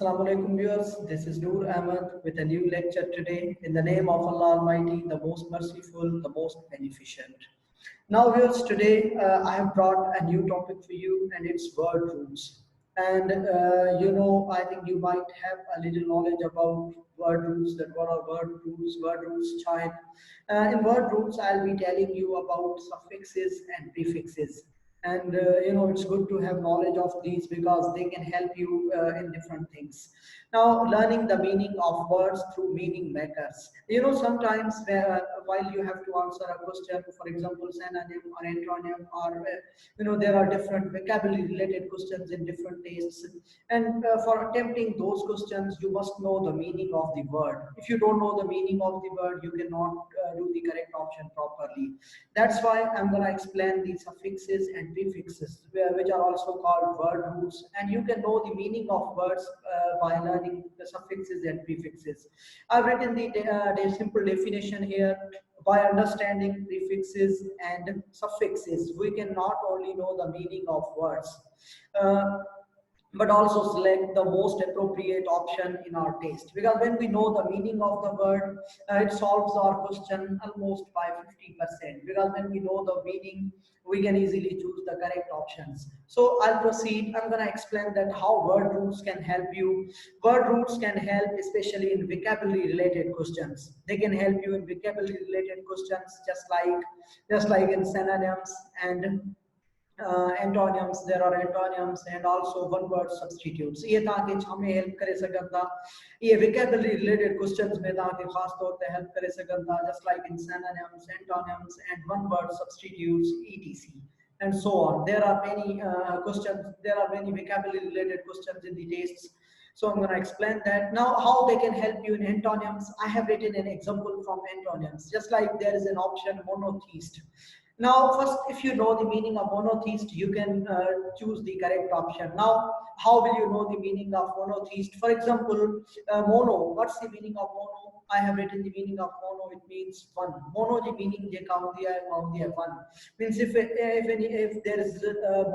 Assalamu alaikum viewers, this is Noor Ahmed with a new lecture today in the name of Allah Almighty, the most merciful, the most beneficent. Now viewers, today I have brought a new topic for you and it's word roots. And I think you might have a little knowledge about word roots, that what are word roots child. In word roots, I'll be telling you about suffixes and prefixes and it's good to have knowledge of these because they can help you in different things. Now learning the meaning of words through meaning makers, sometimes while you have to answer a question, for example synonym or antonym, or there are different vocabulary related questions in different tastes, and for attempting those questions you must know the meaning of the word. If you don't know the meaning of the word, you cannot do the correct option properly. That's why I'm going to explain the suffixes and prefixes, which are also called word roots, and you can know the meaning of words by learning the suffixes and prefixes. I've written the simple definition here. By understanding prefixes and suffixes, we can not only know the meaning of words, uh, but also select the most appropriate option in our taste. Because when we know the meaning of the word, it solves our question almost by 50%. Because when we know the meaning, we can easily choose the correct options. So I'll proceed. I'm going to explain that how word roots can help you. Word roots can help especially in vocabulary related questions. They can help you in vocabulary related questions, just like in synonyms and antonyms. There are antonyms and also one word substitutes. ये ताकि हमें help करे सघन था ये vocabulary related questions में ताकि खास तौर पे help करे सघन था, just like in synonyms, antonyms and one word substitutes, etc. and so on. There are many questions, there are many vocabulary related questions in the tastes. So I'm going to explain that. Now how they can help you in antonyms, I have written an example from antonyms. Just like there is an option monotheist. Now, first, if you know the meaning of monotheist, you can choose the correct option. Now, how will you know the meaning of monotheist? For example, mono. What's the meaning of mono? I have written the meaning of mono. It means one. Mono the meaning je one. Means if there is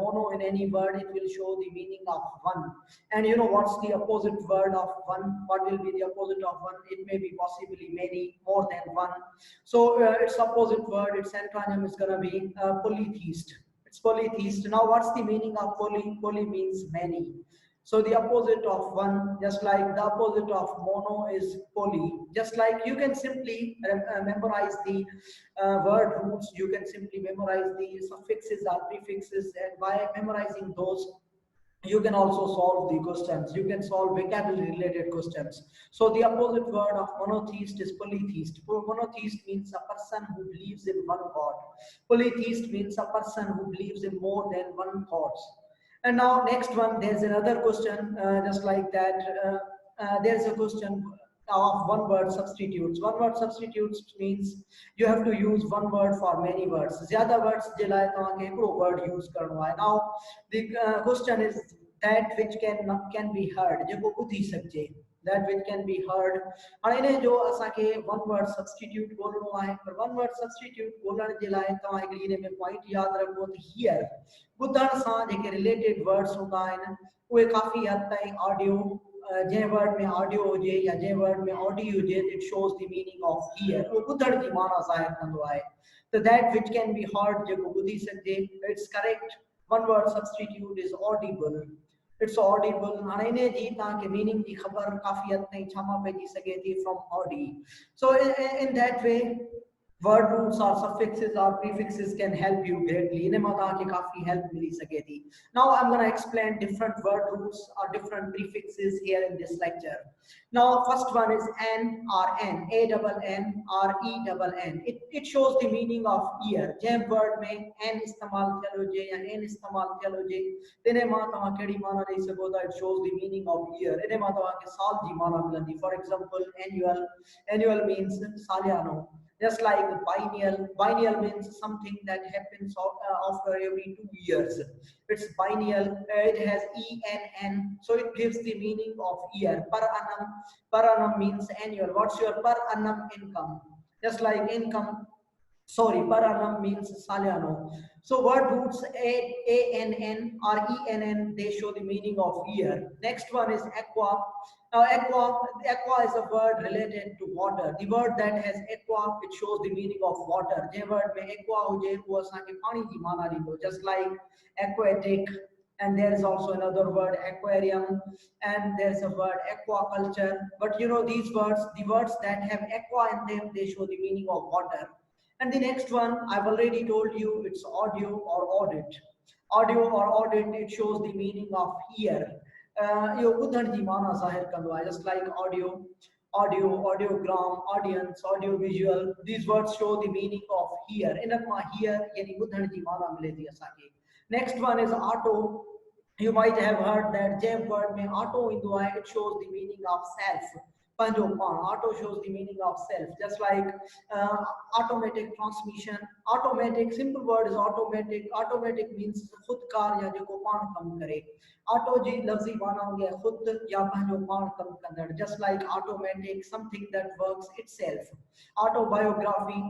mono in any word, it will show the meaning of one. And you know what's the opposite word of one? What will be the opposite of one? It may be possibly many, more than one. So its opposite word, its antonym is going to be polytheist. It's polytheist. Now what's the meaning of poly? Poly means many. So the opposite of one, just like the opposite of mono is poly. Just like you can simply memorize the word roots, you can simply memorize the suffixes or prefixes, and by memorizing those, you can also solve the questions. You can solve vocabulary related questions. So the opposite word of monotheist is polytheist. Monotheist means a person who believes in one god. Polytheist means a person who believes in more than one god. And now next one, there's another question just like that. There's a question of one word substitutes. One word substitutes means you have to use one word for many words. ज़्यादा words जे लाए तो आगे एकड़ो word use करनो है. Now the question is that which can be heard, जेको ॿुधी सघिजे. That which can be heard. हाणे इन्हें जो असांखे one word substitute ॻोल्हणो आहे, पर one word substitute ॻोल्हण जे लाइ तव्हां हिकिड़ी इन्हें में point यादि रखो त here ॿुधण सां जेके related words हूंदा आहिनि उहे काफ़ी हद ताईं audio जंहिं वर्ड में ऑडियो हुजे या जंहिं वर्ड में ऑडियो हुजे, it shows the meaning of hear. वो ॿुधण जी माना ज़ाहिर कंदो आहे. So that which can be heard, जेको ॿुधी सघिजे, it's correct. One word substitute is audible. It's audible. हाणे इन्हे जी तव्हांखे meaning जी ख़बर काफ़ी हद ताईं छा मां पइजी सघे थी from audi. So in that way, word roots or suffixes or prefixes can help you greatly. इन्हें मां तव्हांखे काफ़ी help मिली सघे थी. Now I'm going to explain different word roots or different prefixes here in this lecture. Now first one is n or n, a double n or e double n. It shows the meaning of ear. जंहिं word में n इस्तेमाल थियल हुजे या n इस्तेमाल थियल हुजे, इन्हें मां तव्हां कहिड़ी माना ॾेई सघो था. It shows the meaning of ear. इन्हें मां तव्हांखे साल जी माना मिलंदी. For example, annual means सालियानो. Just like biennial means something that happens after every 2 years. It's biennial. It has ENN, so it gives the meaning of year. Per annum means annual. What's your per annum income? Just like income. Sorry, per annum means saliano. So word roots A-N-N or E-N-N, they show the meaning of year. Next one is aqua. Now aqua is a word related to water. The word that has aqua, it shows the meaning of water. Je word mein aqua huje, wo asanke pani ji mana dindo. Just like aquatic, and there is also another word aquarium, and there's a word aquaculture. But you know these words, the words that have aqua in them, they show the meaning of water. And the next one, I've already told you, it's audio or audit. Audio or audit, it shows the meaning of ear. Yo ॿुधण जी माना ज़ाहिर कंदो आहे, just like audio, audiogram, audience, audiovisual. These words show the meaning of hear. In मां hear यानी ॿुधण जी माना मिले थी असांखे. Next one is auto. You might have heard that J word में auto ईंदो आहे, it shows the meaning of self. Auto shows the meaning of self, just like automatic transmission. Automatic, simple word is automatic. Automatic means khud car या जेको पाण कम करे. Auto जी लफ्जी माना हूंदी आहे खुद या पंहिंजो पाण कम कंदड़. Just like automatic, something that works itself. Autobiography,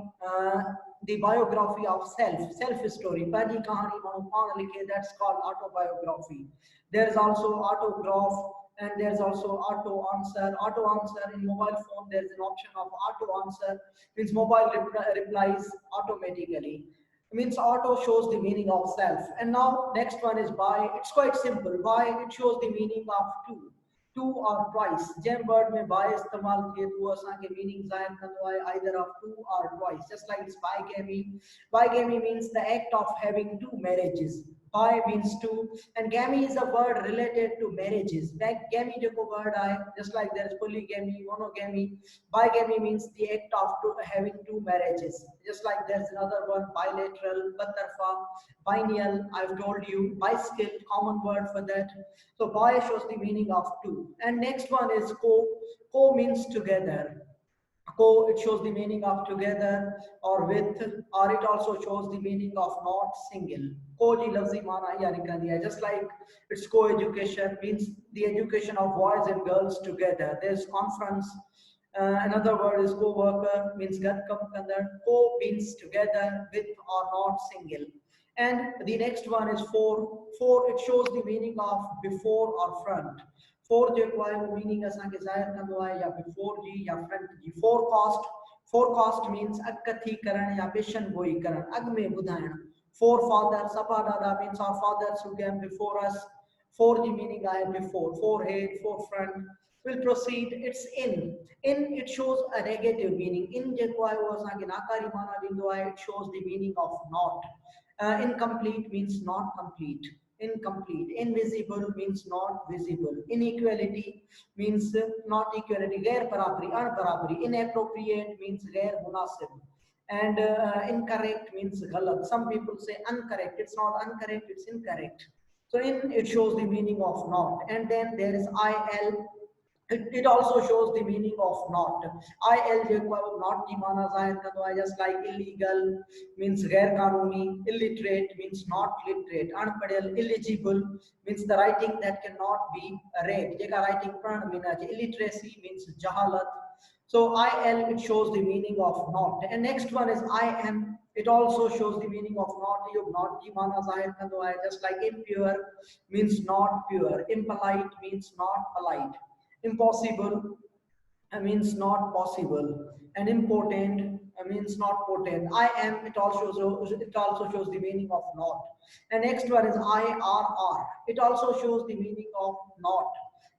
the biography of self story. पंहिंजी कहानी माण्हू पाण लिखे, that's called autobiography. There is also autograph, and there's also auto answer. Auto answer in mobile phone, there's an option of auto answer, means mobile replies automatically. It means auto shows the meaning of self. And now next one is by. It's quite simple. By, it shows the meaning of two or twice. Jam word में by इस्तेमाल किए तो असांखे meaning ज़ाहिर कंदो आहे either of two or twice. Just like it's bigamy. Bigamy means the act of having two marriages. Bi means two, and gamy is a word related to marriages. Gamy जो word है, just like there is polygamy, monogamy. Bigamy means the act of having two marriages. Just like there's another one, bilateral, batarfa, biennial. I've told you, bicycle, common word for that. So bi shows the meaning of two. And next one is co. Co means together. Co, it shows the meaning of together or with, or it also shows the meaning of not single. Co ji lafzi maana ya nikaldi hai. Just like it's co-education, means the education of boys and girls together. There's conference. Another word is co-worker, means gat kam kandar. Co means together, with or not single. And the next one is for. For, it shows the meaning of before or front. For जेको आहे वो meaning असांखे ज़ाहिर कंदो आहे या before जी या front जी. Forecast. Forecast means अॻकथी करण या पेशन गोई करण, अॻ में ॿुधाइण. फोर फादर, सफ़ा ॾाॾा means our fathers who came before us. For जी मीनिंग आहे before. Forehead, forefront. We'll proceed. It's in. In, it shows a negative meaning. In जेको आहे वो असांखे नाकारी माना ॾींदो आहे. It shows the meaning of not. Incomplete means not complete. Incomplete. Invisible means not visible. Inequality means not equality. गैर बराबरी, अणबराबरी. Inappropriate means गैर मुनासिब. And incorrect means गलत. Some people say uncorrect. It's not uncorrect, it's incorrect. So in, it shows the meaning of not. And then there is IL. It also shows the meaning of not. IL जेको आहे वो not की माना ज़ाहिर कंदो आहे. Just like illegal means गैर कानूनी. Illiterate means not literate. अनपढ़ियल. Illegible means the writing that cannot be read. जेका writing पढ़ण में न अचे. Illiteracy means जहालत. So IL, it shows the meaning of not. And next one is IM. It also shows the meaning of not. You not की माना ज़ाहिर कंदो आहे. Just like impure means not pure. Impolite means not polite. Impossible means not possible, and impotent means not potent. I am, it also shows the meaning of not. And next one is IRR. It also shows the meaning of not.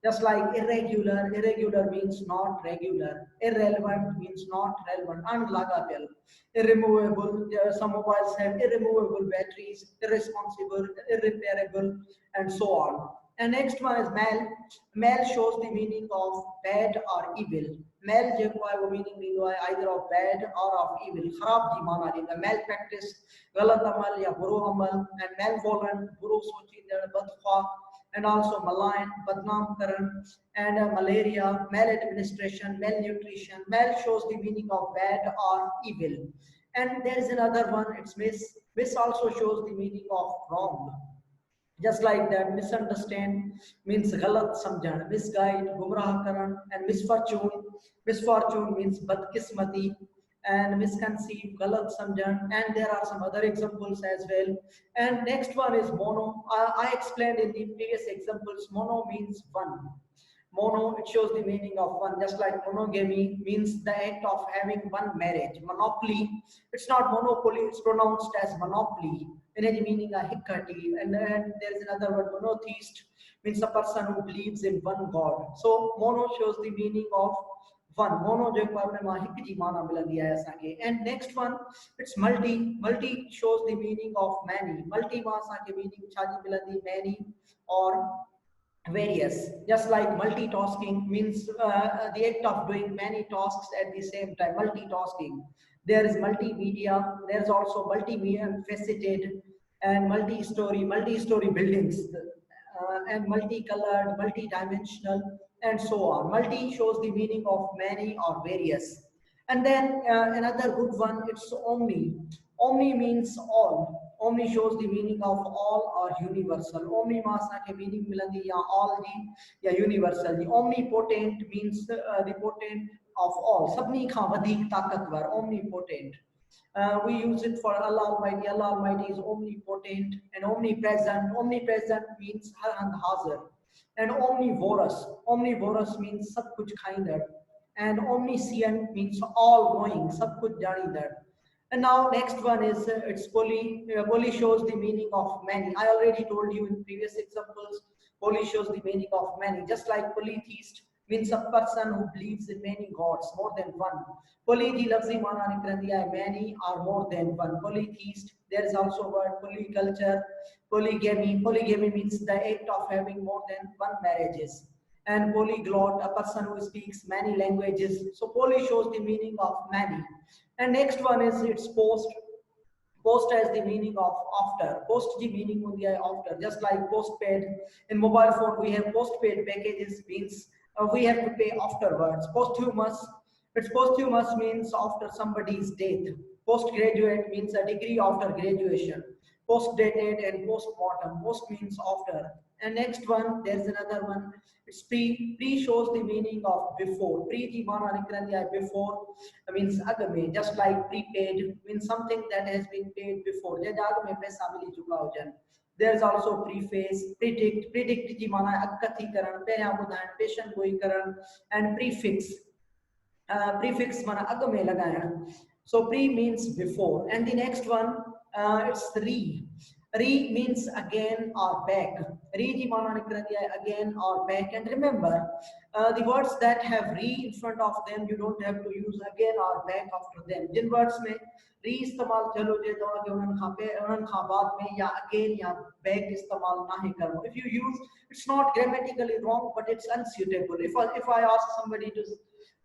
Just like irregular. Irregular means not regular. Irrelevant means not relevant. Unlagatel. Irremovable. Some mobiles have irremovable batteries. Irresponsible, irreparable, and so on. And next one is mal. Mal shows the meaning of bad or evil. Mal जेको आहे वो meaning ॾींदो आहे either of bad or of evil. ख़राब जी माना ॾींदो आहे. Malpractice, ग़लत अमल या बुरो अमल. And malevolent, बुरो सोचींदड़, बदख्वाह. And also malign, badnaam karan. And malaria, maladministration, malnutrition. Mal shows the meaning of bad or evil. And there is another one, it's miss. Miss also shows the meaning of wrong. Just like that, misunderstand means galat samjhan, misguide, gumrah karan. And misfortune. Misfortune means badkismati. and misconceive, galat samjhan, and there are some other examples as well. And next one is mono. I explained in the previous examples, mono means one. Mono, it shows the meaning of one, just like monogamy means the act of having one marriage. Monopoly, it's not monopoly, it's pronounced as monopoly. In any meaning, a hikkati. And then there is another word, monotheist, means a person who believes in one God. So mono shows the meaning of one. Mono जो आपने माँ हिक जी माना मिला दिया है असांखे. And next one, it's multi. Multi shows the meaning of many. Multi मां असांखे meaning छा जी मिलंदी, many or various. Just like multitasking means the act of doing many tasks at the same time. Multitasking. There is multimedia. There's also multifaceted and multi-story buildings, and multicolored, multi-dimensional, and so on. Multi shows the meaning of many or various. And then another good one, it's omni. Omni means all. Omni shows the meaning of all or universal. Omni masa ke meaning milandi ya all the ya universal. The omnipotent means the potent of all. Sabni kha vadik takatwar, omnipotent. We use it for Allah Almighty. Allah Almighty is omnipotent and omnipresent. Omnipresent means har and hazir. And omnivorous. Omnivorous means sab kuch khainder. And omniscient means all knowing, sab kuch janidar. And now next one is it's poly. Poly shows the meaning of many. I already told you in previous examples. Poly shows the meaning of many. Just like polytheist means a person who believes in many gods, more than one. Poly di lafzi mana nikrandi hai, many or more than one. Polytheist. There is also a word polyculture, polygamy. Polygamy means the act of having more than one marriages. And polyglot, a person who speaks many languages. So poly shows the meaning of many. And next one is its post. Post has the meaning of after. Post the meaning of the after. Just like postpaid in mobile phone, we have postpaid packages means we have to pay afterwards. Posthumous. Its posthumous means after somebody's death. Postgraduate means a degree after graduation. Post-dated and post-mortem. Post means after. And next one, there's another one. It's pre. Pre shows the meaning of before. Pre the mana nikrandi before means agame. Just like prepaid means something that has been paid before. There's also preface, predict. Predict the mana akkati karan, patient goi karan, and prefix. Prefix mana agame lagayan. So pre means before. And the next one, it's re. Re means again or back. Re di mana nikrandi again or back. And remember, the words that have re in front of them, you don't have to use again or back after them. Jin words mein re istemal chalo je to ke unan kha baad mein ya again ya back istemal nahi karo. If you use, it's not grammatically wrong, but it's unsuitable. If I ask somebody to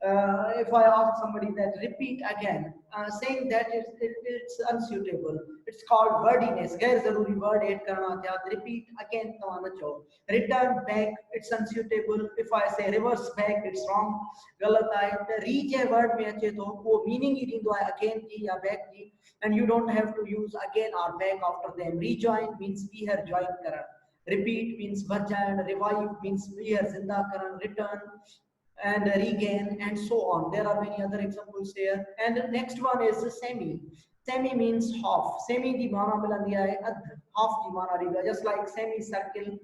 if I ask somebody that repeat again, saying that it's unsuitable. It's called wordiness. गैर जरूरी word add करना चाहते. Repeat again करना चाहो. Return back, it's unsuitable. If I say reverse back, it's wrong. गलत है. Reach a word में अच्छे तो वो meaning ही दींदो है again की या back की, and you don't have to use again or back after them. Rejoin means be here join Karan. Repeat means बचान. Revive means be here जिंदा करण. Return and regain and so on. There are many other examples here. And the next one is semi. Semi means half. Semi di mana milandi hai adh. Half di mana riga. Just like semi circle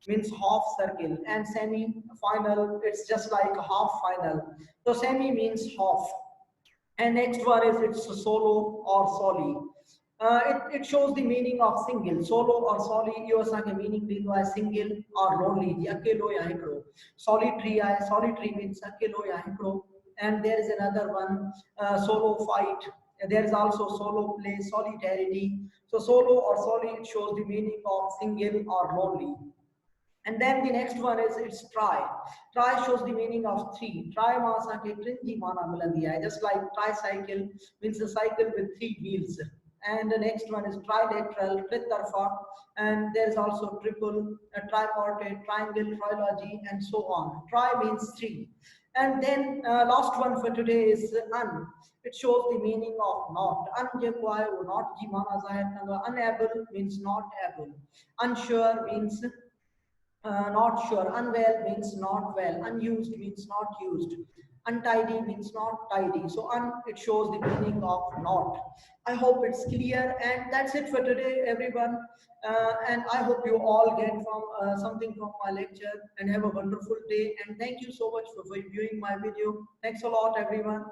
means half circle, and semi final, it's just like half final. So semi means half. And next one is it's solo or soli. It shows the meaning of single. Solo or soli, you are meaning dino as single or lonely. Akelo ya hikro. Solitary means akelo ya hikro. And there is another one, solo fight. There is also solo play, solidarity. So solo or soli, it shows the meaning of single or lonely. And then the next one is it's try. Try shows the meaning of three. Try masa ke trinji mana milandi hai. Just like tricycle means a cycle with three wheels. And the next one is trilateral, tritarfa, and there is also triple, tripartite, triangle, trilogy, and so on. Tri means three. And then last one for today is un. It shows the meaning of not. Un je not ji mana zahir. Unable means not able. Unsure means not sure. Unwell means not well. Unused means not used. Untidy means not tidy. So it shows the meaning of not. I hope it's clear, and that's it for today, everyone. And I hope you all get from something from my lecture, and have a wonderful day. And thank you so much for viewing my video. Thanks a lot, everyone.